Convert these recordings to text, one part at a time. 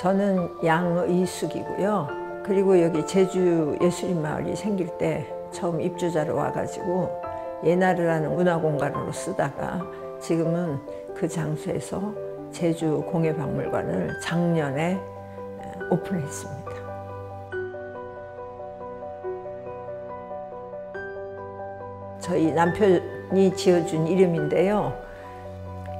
저는 양의숙이고요. 그리고 여기 제주 예술인마을이 생길 때 처음 입주자로 와가지고 예나르라는 문화공간으로 쓰다가 지금은 그 장소에서 제주 공예박물관을 작년에 오픈했습니다. 저희 남편이 지어준 이름인데요.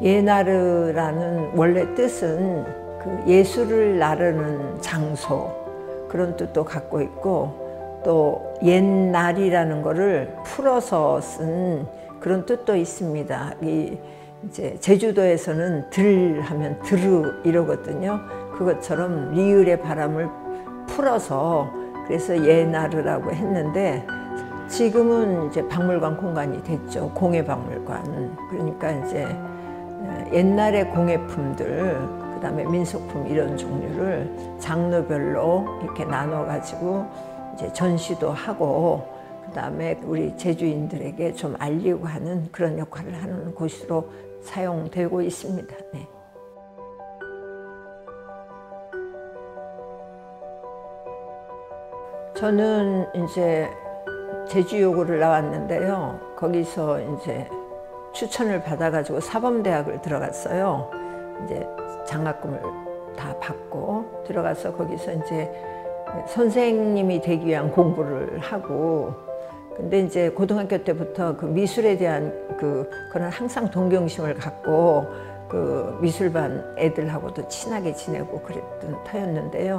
예나르라는 원래 뜻은 그 예술을 나르는 장소, 그런 뜻도 갖고 있고, 또 옛날이라는 거를 풀어서 쓴 그런 뜻도 있습니다. 이제 제주도에서는 들 하면 드르 이러거든요. 그것처럼 리을의 바람을 풀어서 그래서 예나르라고 했는데, 지금은 이제 박물관 공간이 됐죠. 공예박물관. 그러니까 이제 옛날의 공예품들, 그다음에 민속품 이런 종류를 장르별로 이렇게 나눠 가지고 이제 전시도 하고, 그다음에 우리 제주인들에게 좀 알리고 하는 그런 역할을 하는 곳으로 사용되고 있습니다. 네. 저는 이제 제주여고를 나왔는데요. 거기서 이제 추천을 받아가지고 사범대학을 들어갔어요. 이제 장학금을 다 받고 들어가서 거기서 이제 선생님이 되기 위한 공부를 하고, 근데 이제 고등학교 때부터 그 미술에 대한 그런 항상 동경심을 갖고 그 미술반 애들하고도 친하게 지내고 그랬던 터였는데요.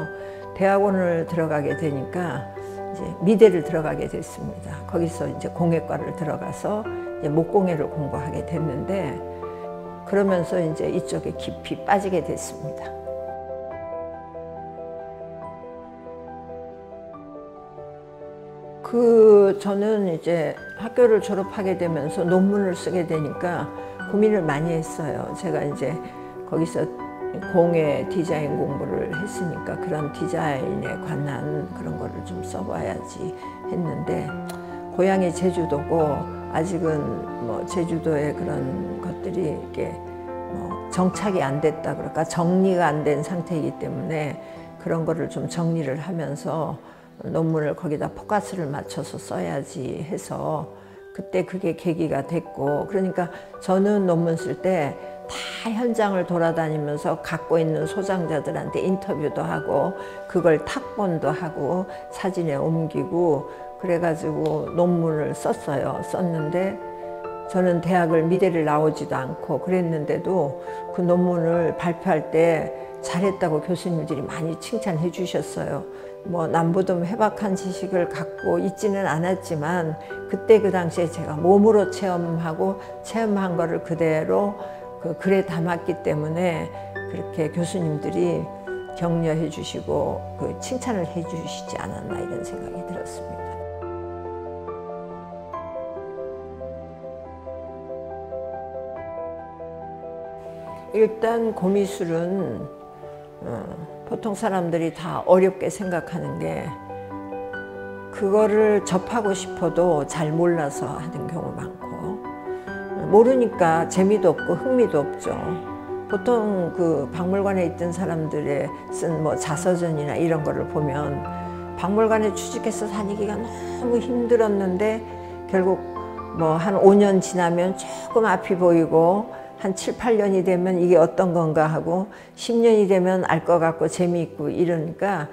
대학원을 들어가게 되니까 이제 미대를 들어가게 됐습니다. 거기서 이제 공예과를 들어가서 이제 목공예를 공부하게 됐는데, 그러면서 이제 이쪽에 깊이 빠지게 됐습니다. 저는 이제 학교를 졸업하게 되면서 논문을 쓰게 되니까 고민을 많이 했어요. 제가 이제 거기서 공예 디자인 공부를 했으니까 그런 디자인에 관한 그런 거를 좀 써봐야지 했는데, 고향이 제주도고 아직은 뭐 제주도의 그런 것들이 이렇게 뭐 정착이 안 됐다 그럴까, 정리가 안 된 상태이기 때문에 그런 거를 좀 정리를 하면서 논문을 거기다 포커스를 맞춰서 써야지 해서 그때 그게 계기가 됐고, 그러니까 저는 논문 쓸 때 다 현장을 돌아다니면서 갖고 있는 소장자들한테 인터뷰도 하고 그걸 탁본도 하고 사진에 옮기고 그래가지고 논문을 썼는데, 저는 대학을 미대를 나오지도 않고 그랬는데도 그 논문을 발표할 때 잘했다고 교수님들이 많이 칭찬해 주셨어요. 뭐 남보다 해박한 지식을 갖고 있지는 않았지만 그때 그 당시에 제가 몸으로 체험한 거를 그대로 그 글에 담았기 때문에 그렇게 교수님들이 격려해 주시고 그 칭찬을 해 주시지 않았나 이런 생각이 들었습니다. 일단 고미술은 보통 사람들이 다 어렵게 생각하는 게, 그거를 접하고 싶어도 잘 몰라서 하는 경우 많고, 모르니까 재미도 없고 흥미도 없죠. 보통 그 박물관에 있던 사람들의 쓴 뭐 자서전이나 이런 거를 보면 박물관에 취직해서 다니기가 너무 힘들었는데 결국 뭐 한 5년 지나면 조금 앞이 보이고 한 7, 8년이 되면 이게 어떤 건가 하고 10년이 되면 알 것 같고 재미있고 이러니까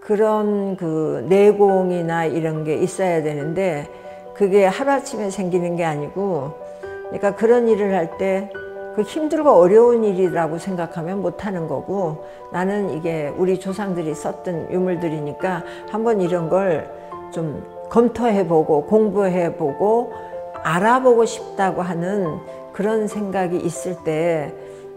그런 그 내공이나 이런 게 있어야 되는데 그게 하루아침에 생기는 게 아니고, 그러니까 그런 일을 할 때 그 힘들고 어려운 일이라고 생각하면 못하는 거고, 나는 이게 우리 조상들이 썼던 유물들이니까 한번 이런 걸 좀 검토해보고 공부해보고 알아보고 싶다고 하는 그런 생각이 있을 때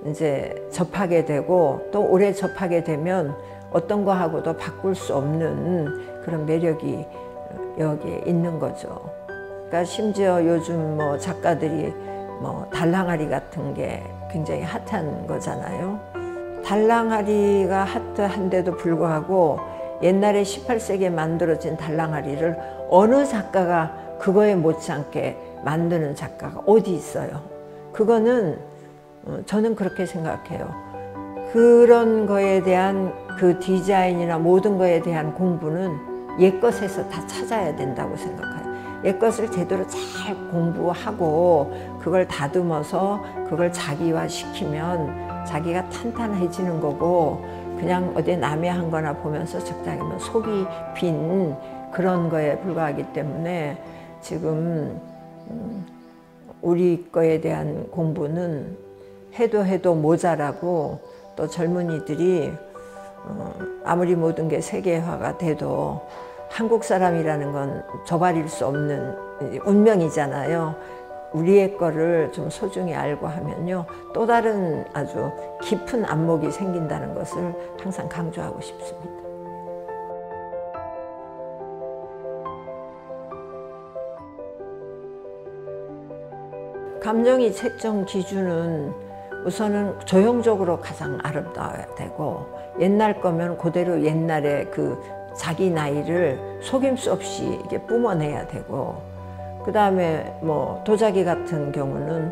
이제 접하게 되고, 또 오래 접하게 되면 어떤 거하고도 바꿀 수 없는 그런 매력이 여기에 있는 거죠. 그러니까 심지어 요즘 뭐 작가들이 뭐 달랑아리 같은 게 굉장히 핫한 거잖아요. 달랑아리가 핫한데도 불구하고 옛날에 18세기에 만들어진 달랑아리를 어느 작가가 그거에 못지않게 만드는 작가가 어디 있어요? 그거는 저는 그렇게 생각해요. 그런 거에 대한 그 디자인이나 모든 거에 대한 공부는 옛것에서 다 찾아야 된다고 생각해요. 옛것을 제대로 잘 공부하고 그걸 다듬어서 그걸 자기화시키면 자기가 탄탄해지는 거고, 그냥 어디 남이 한 거나 보면서 적당히면 속이 빈 그런 거에 불과하기 때문에 지금 우리 거에 대한 공부는 해도 모자라고, 또 젊은이들이 아무리 모든 게 세계화가 돼도 한국 사람이라는 건 저버릴 수 없는 운명이잖아요. 우리의 거를 좀 소중히 알고 하면요, 또 다른 아주 깊은 안목이 생긴다는 것을 항상 강조하고 싶습니다. 감정이 책정 기준은 우선은 조형적으로 가장 아름다워야 되고, 옛날 거면 그대로 옛날에 그 자기 나이를 속임수 없이 이게 뿜어내야 되고, 그 다음에 뭐 도자기 같은 경우는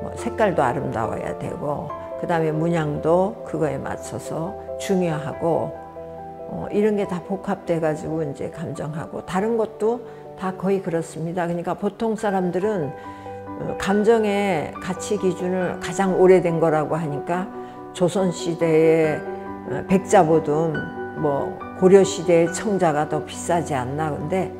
뭐 색깔도 아름다워야 되고, 그 다음에 문양도 그거에 맞춰서 중요하고, 이런 게 다 복합돼 가지고 이제 감정하고, 다른 것도 다 거의 그렇습니다. 그러니까 보통 사람들은 감정의 가치 기준을 가장 오래된 거라고 하니까 조선시대의 백자보듬, 뭐 고려시대의 청자가 더 비싸지 않나. 근데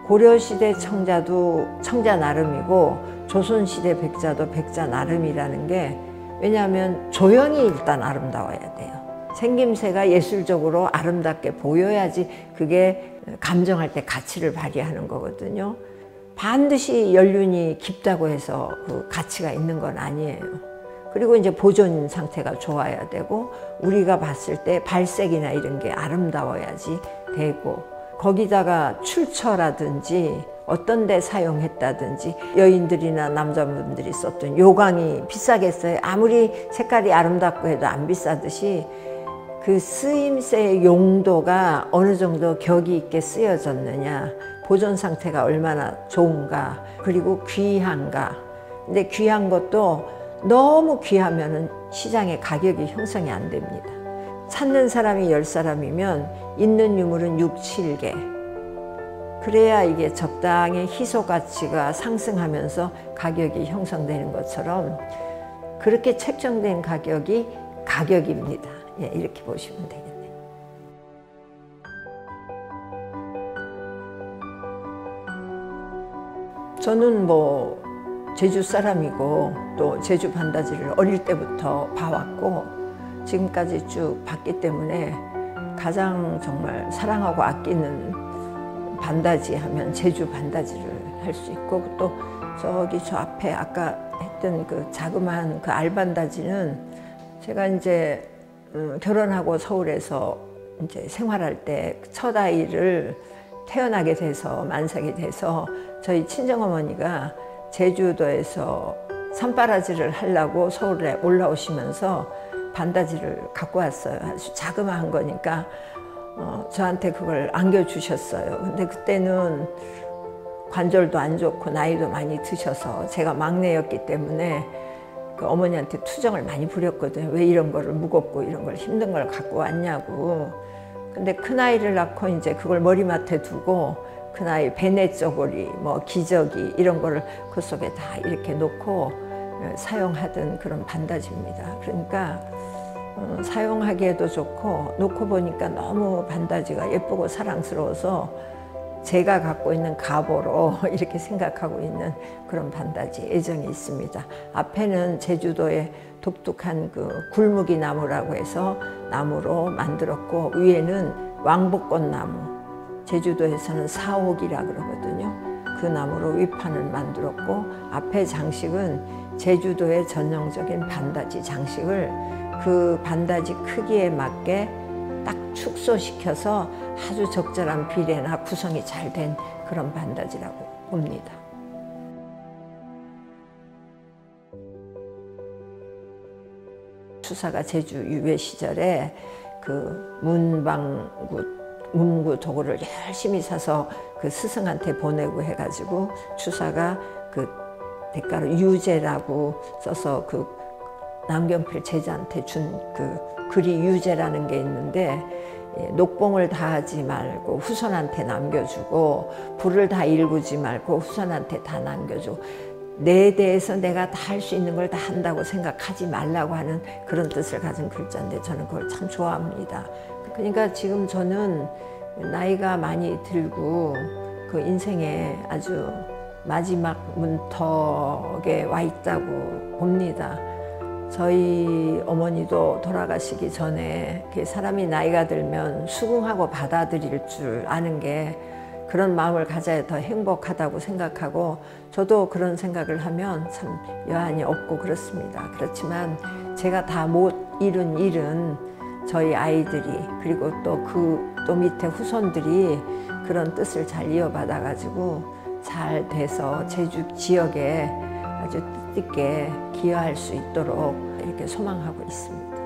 고려시대 청자도 청자 나름이고 조선시대 백자도 백자 나름이라는 게, 왜냐하면 조형이 일단 아름다워야 돼요. 생김새가 예술적으로 아름답게 보여야지 그게 감정할 때 가치를 발휘하는 거거든요. 반드시 연륜이 깊다고 해서 그 가치가 있는 건 아니에요. 그리고 이제 보존 상태가 좋아야 되고, 우리가 봤을 때 발색이나 이런 게 아름다워야지 되고, 거기다가 출처라든지 어떤 데 사용했다든지, 여인들이나 남자분들이 썼던 요강이 비싸겠어요? 아무리 색깔이 아름답고 해도 안 비싸듯이 그 쓰임새의 용도가 어느 정도 격이 있게 쓰여졌느냐, 보존 상태가 얼마나 좋은가, 그리고 귀한가. 근데 귀한 것도 너무 귀하면은 시장에 가격이 형성이 안 됩니다. 찾는 사람이 10사람이면 있는 유물은 6, 7개. 그래야 이게 적당히 희소 가치가 상승하면서 가격이 형성되는 것처럼, 그렇게 책정된 가격이 가격입니다. 예, 이렇게 보시면 되겠네요. 저는 뭐 제주 사람이고, 또 제주 반다지를 어릴 때부터 봐왔고 지금까지 쭉 봤기 때문에 가장 정말 사랑하고 아끼는 반다지 하면 제주 반다지를 할 수 있고, 또 저기 저 앞에 아까 했던 그 자그마한 그 알반다지는 제가 이제 결혼하고 서울에서 이제 생활할 때 첫 아이를 태어나게 돼서 만삭이 돼서 저희 친정어머니가 제주도에서 산바라지를 하려고 서울에 올라오시면서 반다지를 갖고 왔어요. 아주 자그마한 거니까 저한테 그걸 안겨주셨어요. 근데 그때는 관절도 안 좋고 나이도 많이 드셔서 제가 막내였기 때문에 그 어머니한테 투정을 많이 부렸거든요. 왜 이런 거를 무겁고 이런 걸 힘든 걸 갖고 왔냐고. 근데 큰아이를 낳고 이제 그걸 머리맡에 두고 큰아이 베네 쪼고리, 뭐 기저귀 이런 거를 그 속에 다 이렇게 놓고 사용하던 그런 반다지입니다. 그러니까 사용하기에도 좋고, 놓고 보니까 너무 반다지가 예쁘고 사랑스러워서 제가 갖고 있는 가보로 이렇게 생각하고 있는 그런 반다지 애정이 있습니다. 앞에는 제주도의 독특한 그 굴무기 나무라고 해서 나무로 만들었고, 위에는 왕복꽃나무, 제주도에서는 사옥이라 그러거든요. 그 나무로 위판을 만들었고, 앞에 장식은 제주도의 전형적인 반다지 장식을 그 반다지 크기에 맞게 딱 축소시켜서 아주 적절한 비례나 구성이 잘 된 그런 반다지라고 봅니다. 추사가 제주 유배 시절에 그 문구 도구를 열심히 사서 그 스승한테 보내고 해가지고 추사가 그 대가로 유제라고 써서 그 남경필 제자한테 준 그 글이 유재라는 게 있는데 녹봉을 다 하지 말고 후손한테 남겨주고 불을 다 일구지 말고 후손한테 다 남겨주고 내 대해서 내가 다 할 수 있는 걸 다 한다고 생각하지 말라고 하는 그런 뜻을 가진 글자인데 저는 그걸 참 좋아합니다. 그러니까 지금 저는 나이가 많이 들고 그 인생의 아주 마지막 문턱에 와 있다고 봅니다. 저희 어머니도 돌아가시기 전에 사람이 나이가 들면 수긍하고 받아들일 줄 아는 게 그런 마음을 가져야 더 행복하다고 생각하고 저도 그런 생각을 하면 참 여한이 없고 그렇습니다. 그렇지만 제가 다 못 이룬 일은 저희 아이들이 그리고 또 밑에 후손들이 그런 뜻을 잘 이어받아 가지고 잘 돼서 제주 지역에 아주 뜻있게 기여할 수 있도록 이렇게 소망하고 있습니다.